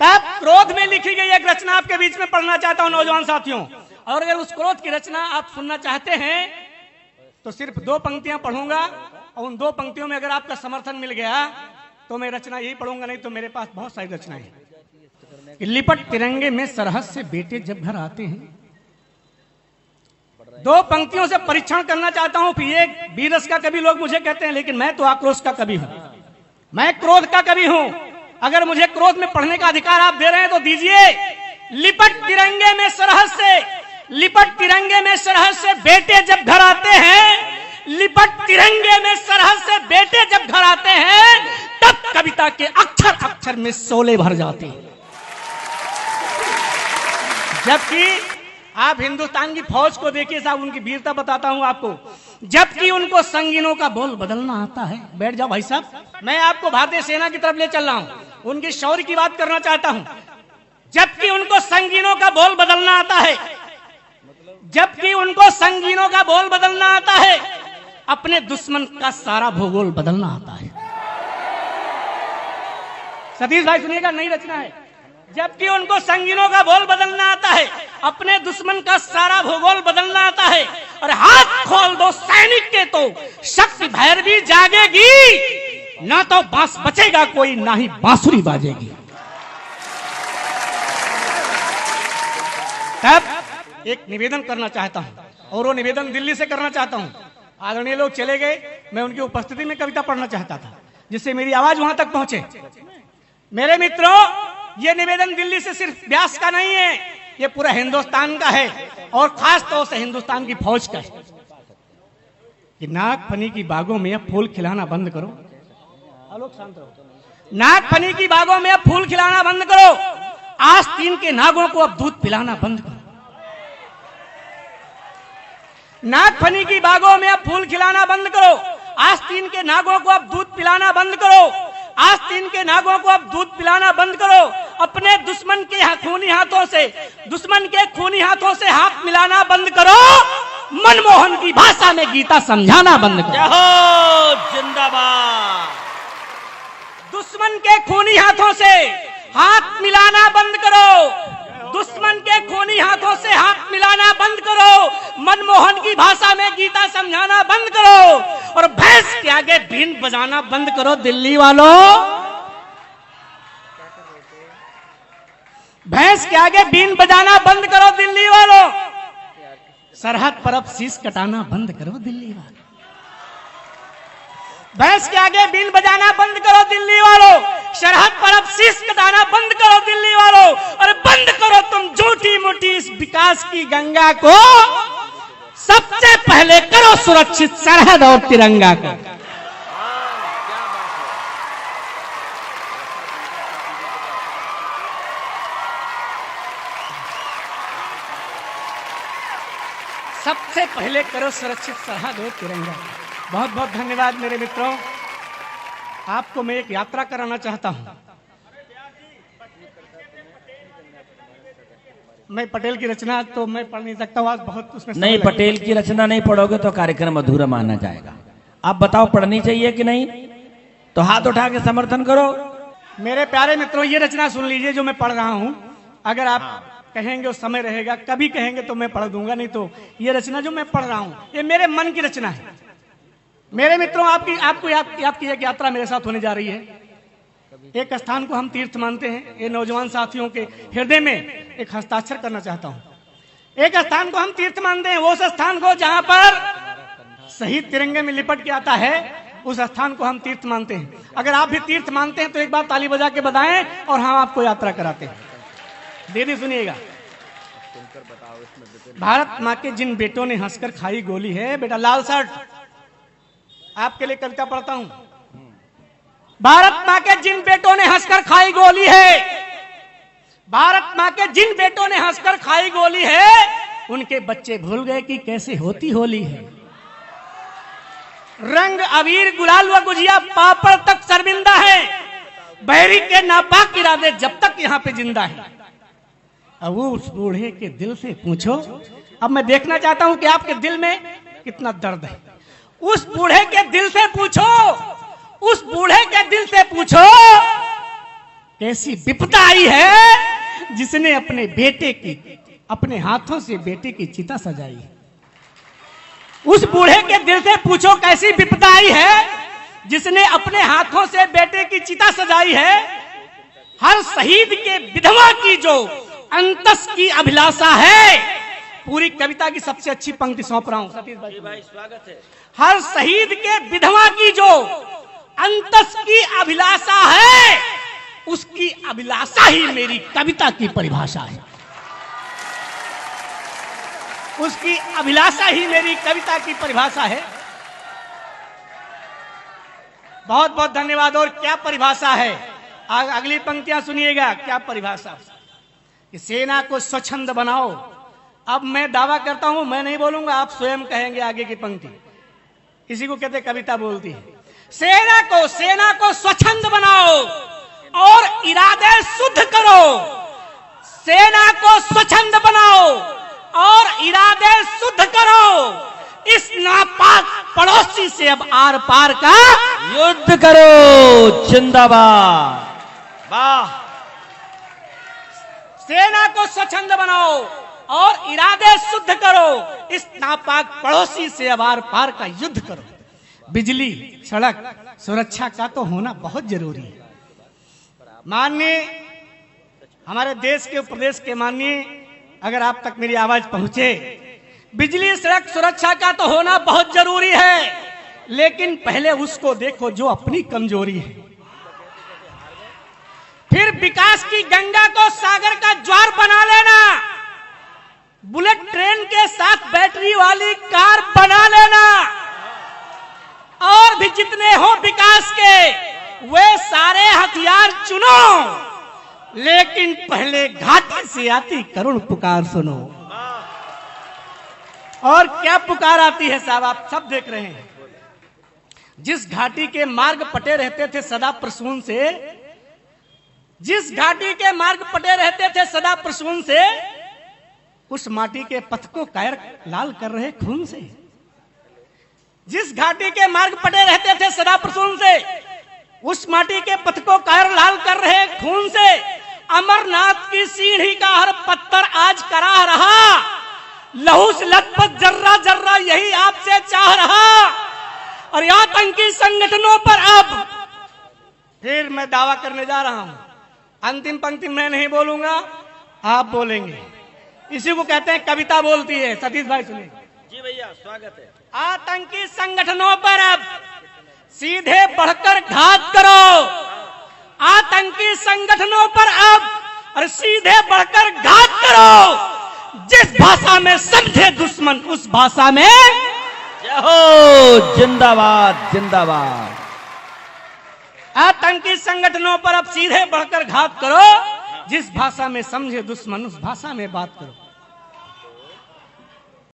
तब क्रोध में लिखी गई एक रचना आपके बीच में पढ़ना चाहता हूं नौजवान साथियों। और अगर उस क्रोध की रचना आप सुनना चाहते हैं तो सिर्फ 2 पंक्तियां पढ़ूंगा और उन 2 पंक्तियों में अगर आपका समर्थन मिल गया तो मैं रचना यही पढ़ूंगा, नहीं तो मेरे पास बहुत सारी रचनाएं हैं। लिपट तिरंगे में सरहद से बेटे जब घर आते हैं। 2 पंक्तियों से परीक्षण करना चाहता हूं। फिर ये वीरस का कवि लोग मुझे कहते हैं, लेकिन मैं तो आक्रोश का कवि हूं, मैं क्रोध का कवि हूं। अगर मुझे क्रोध में पढ़ने का अधिकार आप दे रहे हैं तो दीजिए। लिपट तिरंगे में सरहद से, लिपट तिरंगे में सरहद से बेटे जब घर आते हैं, लिपट तिरंगे में सरहद से बेटे जब घर आते हैं, तब कविता के अक्षर अक्षर में शोले भर जाते हैं। जबकि आप हिंदुस्तान की फौज को देखिए साहब, उनकी वीरता बताता हूं आपको। जबकि उनको संगीनों का बोल बदलना आता है। बैठ जाओ भाई साहब, मैं आपको भारतीय सेना की तरफ ले चल रहा हूं, उनकी शौर्य की बात करना चाहता हूं। जबकि उनको संगीनों का बोल बदलना आता है, जबकि उनको संगीनों का बोल बदलना आता है, अपने दुश्मन का सारा भूगोल बदलना आता है। सतीश भाई सुनिएगा, नई रचना है। जबकि उनको संगीनों का बोल बदलना आता है, अपने दुश्मन का सारा भूगोल बदलना आता है। और हाथ खोल दो सैनिक के तो शक्ति भैरवी जागेगी, ना तो बांस बचेगा कोई, ना ही बांसुरी बाजेगी। तब एक निवेदन करना चाहता हूं, और वो निवेदन दिल्ली से करना चाहता हूं। आदरणीय लोग चले गए, मैं उनकी उपस्थिति में कविता पढ़ना चाहता था, जिससे मेरी आवाज वहां तक पहुंचे। मेरे मित्रों, ये निवेदन दिल्ली से सिर्फ व्यास का नहीं है, ये पूरा हिंदुस्तान का है, और खास तौर से हिंदुस्तान की फौज का है। कि नागफनी की बागों में अब फूल खिलाना बंद करो। आलोक शांत रहो। नागफनी की बागों में अब फूल खिलाना बंद करो, आस्तीन के नागों को अब दूध पिलाना बंद करो। नागफनी की बागों में अब फूल खिलाना बंद करो, आस्तीन के नागों को अब दूध पिलाना बंद करो, आस्तीन के नागों को अब दूध पिलाना बंद करो। अपने दुश्मन के खूनी हाथों से, दुश्मन के खूनी हाथों से हाथ मिलाना बंद करो। मनमोहन की भाषा में गीता समझाना बंद करो। जिंदाबाद। दुश्मन के खूनी हाथों से हाथ मिलाना बंद करो, दुश्मन के खूनी हाथों से हाथ मिलाना बंद करो। मनमोहन की भाषा में गीता समझाना बंद करो, और भैंस के आगे बीन बजाना बंद करो। दिल्ली वालों, भैंस के आगे बीन बजाना बंद करो। दिल्ली वालों, सरहद पर अब शीश कटाना बंद करो। दिल्ली वालों, भैंस के आगे बीन बजाना बंद करो। दिल्ली वालों, सरहद पर अब शीश कटाना बंद करो। दिल्ली वालों, और बंद करो तुम झूठी मूठी इस विकास की गंगा को। सबसे पहले करो सुरक्षित सरहद और तिरंगा को। सबसे पहले करो सुरक्षित सरहद और तिरंगा। बहुत बहुत धन्यवाद मेरे मित्रों। आपको मैं एक यात्रा कराना चाहता हूं। मैं पटेल की रचना तो मैं पढ़ नहीं सकता हूं, आज बहुत उसमें नहीं, पटेल की रचना नहीं पढ़ोगे तो कार्यक्रम अधूरा माना जाएगा। आप बताओ, पढ़नी चाहिए कि नहीं? तो हाथ उठा के समर्थन करो। मेरे प्यारे मित्रों, ये रचना सुन लीजिए जो मैं पढ़ रहा हूं। अगर आप कहेंगे उस समय रहेगा, कभी कहेंगे तो मैं पढ़ दूंगा, नहीं तो ये रचना जो मैं पढ़ रहा हूं ये मेरे मन की रचना है। मेरे मित्रों, आपकी एक यात्रा मेरे साथ होने जा रही है। एक स्थान को हम तीर्थ मानते हैं। ये नौजवान साथियों के हृदय में एक हस्ताक्षर करना चाहता हूं। एक स्थान को हम तीर्थ मानते हैं, वो उस स्थान को जहां पर शहीद तिरंगे में लिपट के आता है, उस स्थान को हम तीर्थ मानते हैं। अगर आप भी तीर्थ मानते हैं तो एक बार ताली बजा के बताएं, और हम आपको यात्रा कराते हैं। दीदी सुनिएगा। भारत माँ के जिन बेटों ने हंसकर खाई गोली है, बेटा लाल शर्ट आपके लिए कविता पढ़ता हूं। भारत माँ के जिन बेटों ने हंसकर खाई गोली है, भारत माँ के जिन बेटों ने हंसकर खाई गोली है, उनके बच्चे भूल गए कि कैसे होती होली है। रंग अबीर गुलाल व गुजिया पापड़ तक शर्मिंदा है, बहरी के नापाक इरादे जब तक यहाँ पे जिंदा है। अब वो उस बूढ़े के दिल से पूछो। अब मैं देखना चाहता हूं कि आपके दिल में कितना दर्द है। उस बूढ़े के दिल से पूछो, उस बूढ़े के दिल से पूछो कैसी विपदा आई है जिसने अपने बेटे की अपने हाथों से बेटे की चिता सजाई। उस बूढ़े के दिल से पूछो कैसी विपदा आई है जिसने अपने हाथों से बेटे की चिता सजाई है। हर शहीद के विधवा की जो अंतस की अभिलाषा है। पूरी कविता की सबसे अच्छी पंक्ति सौंप रहा हूं सतीश भाई, स्वागत है। हर शहीद के विधवा की जो अंतस की अभिलाषा है, उसकी अभिलाषा ही मेरी कविता की परिभाषा है। उसकी अभिलाषा ही मेरी कविता की परिभाषा है। बहुत बहुत धन्यवाद। और क्या परिभाषा है, अगली पंक्तियां सुनिएगा। क्या परिभाषा कि सेना को स्वच्छंद बनाओ। अब मैं दावा करता हूं, मैं नहीं बोलूंगा, आप स्वयं कहेंगे आगे की पंक्ति। इसी को कहते कविता बोलती है। सेना को स्वच्छंद बनाओ और इरादे शुद्ध करो। सेना को स्वच्छंद बनाओ और इरादे शुद्ध करो। इस नापाक पड़ोसी से अब आर पार का युद्ध करो। जिंदाबाद। वाह। सेना को स्वच्छंद बनाओ और इरादे शुद्ध करो। इस नापाक पड़ोसी से अब आर पार का युद्ध करो। बिजली, सड़क, सुरक्षा का तो होना बहुत जरूरी है। माननीय हमारे देश के प्रदेश के माननीय, अगर आप तक मेरी आवाज पहुंचे, बिजली, सड़क, सुरक्षा का तो होना बहुत जरूरी है, लेकिन पहले उसको देखो जो अपनी कमजोरी है। फिर विकास की गंगा को सागर का ज्वार बना लेना। बुलेट ट्रेन के साथ बैटरी वाली कार बना लेना। और भी जितने हो विकास के वे सारे हथियार चुनो, लेकिन पहले घाटी से आती करुण पुकार सुनो। और क्या पुकार आती है साहब, आप सब देख रहे हैं। जिस घाटी के मार्ग पटे रहते थे सदा प्रसून से, जिस घाटी के मार्ग पटे रहते थे सदा प्रसून से, उस माटी के पथ को कायर लाल कर रहे खून से। जिस घाटी के मार्ग पटे रहते थे सदा प्रसून से, उस माटी के पथ को कायर लाल कर रहे खून से। अमरनाथ की सीढ़ी का हर पत्थर आज करा रहा, लहू से लथपथ जर्रा जर्रा यही आपसे चाह रहा। और आतंकी संगठनों पर अब फिर मैं दावा करने जा रहा हूं। अंतिम पंक्ति मैं नहीं बोलूंगा, आप बोलेंगे। इसी को कहते हैं कविता बोलती है। सतीश भाई सुनिए। जी भैया, स्वागत है। आतंकी संगठनों पर अब सीधे बढ़कर घात करो। आतंकी संगठनों पर अब और सीधे बढ़कर घात करो। जिस भाषा में समझे दुश्मन उस भाषा में जय हो। जिंदाबाद जिंदाबाद। आतंकी संगठनों पर अब सीधे बढ़कर घात करो। जिस भाषा में समझे दुश्मन उस भाषा में बात करो।